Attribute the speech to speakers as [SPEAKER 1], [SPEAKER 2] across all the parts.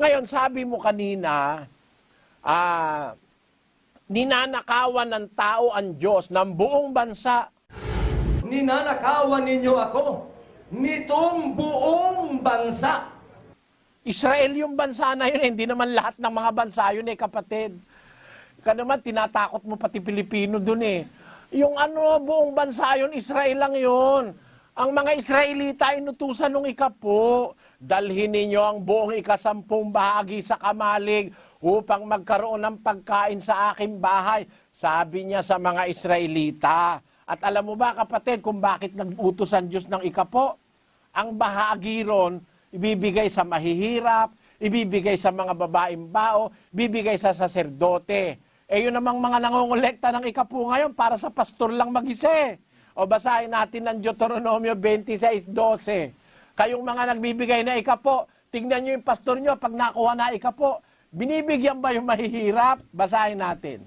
[SPEAKER 1] Ngayon, sabi mo kanina, ninanakawan ng tao ang Diyos ng buong bansa.
[SPEAKER 2] Ninanakawan ninyo ako nitong buong bansa.
[SPEAKER 1] Israel yung bansa na yun, hindi naman lahat ng mga bansa yun kapatid. Ka naman, tinatakot mo pati Pilipino dun Yung buong bansa yun, Israel lang yun. Ang mga Israelita inutusan nung ikapo, dalhin ninyo ang buong ikasampung bahagi sa kamalig upang magkaroon ng pagkain sa aking bahay. Sabi niya sa mga Israelita. At alam mo ba kapatid kung bakit nag-utos ang Diyos ng ikapo? Ang bahagi ron, ibibigay sa mahihirap, ibibigay sa mga babaeng bao, ibibigay sa saserdote. Yun namang mga nangongolekta ng ikapo ngayon para sa pastor lang mag-isa. O basahin natin ng Deuteronomio 26:12. Kayong mga nagbibigay na ikapo, tingnan nyo yung pastor nyo, pag nakuha na ikapo, binibigyan ba yung mahihirap? Basahin natin.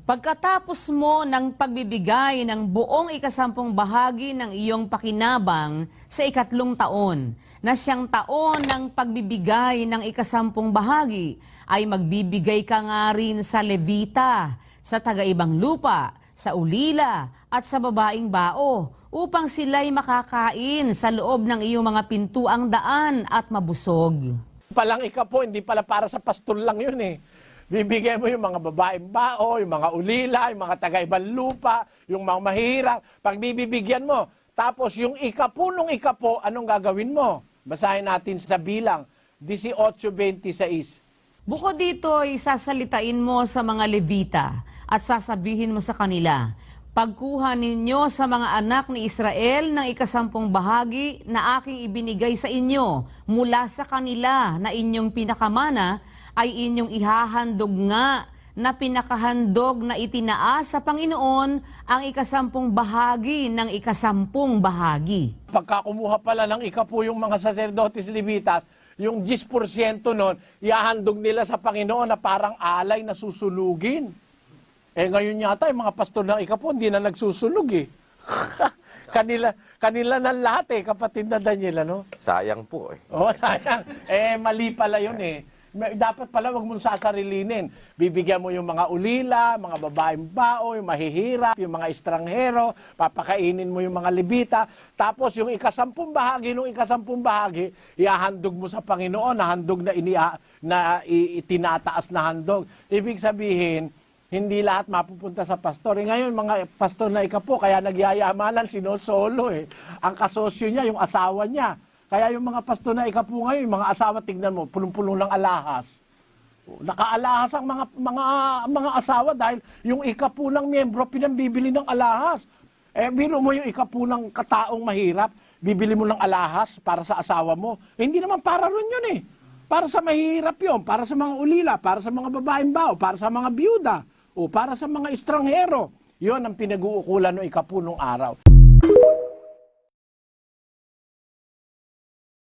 [SPEAKER 3] Pagkatapos mo ng pagbibigay ng buong ikasampung bahagi ng iyong pakinabang sa 3 taon, na siyang taon ng pagbibigay ng ikasampung bahagi, ay magbibigay ka nga rin sa Levita, sa taga-ibang lupa, sa ulila at sa babaeng bao, upang sila'y makakain sa loob ng iyong mga pintuang daan at mabusog.
[SPEAKER 1] Palang ikapo, hindi pala para sa pastor lang yun Bibigay mo yung mga babaeng bao, yung mga ulila, yung mga taga-ibang lupa, yung mga mahirap. Pag bibigyan mo, tapos yung ikapo nung ikapo, anong gagawin mo? Basahin natin sa bilang 18:26.
[SPEAKER 3] Bukod dito, isasalitain mo sa mga Levita at sasabihin mo sa kanila, pagkuha ninyo sa mga anak ni Israel ng ikasampung bahagi na aking ibinigay sa inyo mula sa kanila na inyong pinakamana, ay inyong ihahandog nga na pinakahandog na itinaas sa Panginoon ang ikasampung bahagi ng ikasampung bahagi.
[SPEAKER 1] Pagka kumuha pala ng ikapo yung mga sacerdotes levitas, yung 10% nun, ihahandog nila sa Panginoon na parang alay na susunugin. Ngayon yata, yung mga pastor ng ikapo, hindi na nagsusunog kanila na lahat kapatid na Daniel, ano?
[SPEAKER 4] Sayang po
[SPEAKER 1] Oo, sayang. Mali pala yun Dapat pala wag mong sasarilinin. Bibigyan mo yung mga ulila, mga babaeng bao, yung mahihirap, yung mga estranghero, papakainin mo yung mga Levita. Tapos yung ikasampung bahagi, ihahandog mo sa Panginoon na handog na itinataas na handog. Ibig sabihin, hindi lahat mapupunta sa pastor. Ngayon, mga pastor na ikapo, kaya nagyayamanan, sinosolo Ang kasosyo niya, yung asawa niya. Kaya yung mga pastor na ikapo ngayon, yung mga asawa, tignan mo, pulong-pulong ng alahas. Nakaalahas ang mga asawa dahil yung ikapo ng miyembro, pinambibili ng alahas. Biro mo yung ikapo ng kataong mahirap, bibili mo ng alahas para sa asawa mo. Hindi naman para ron yun Para sa mahirap yun, para sa mga ulila, para sa mga babaeng bao, para sa mga biyuda, o para sa mga estranghero. Yun ang pinag-uukulan ng ikapo nung araw.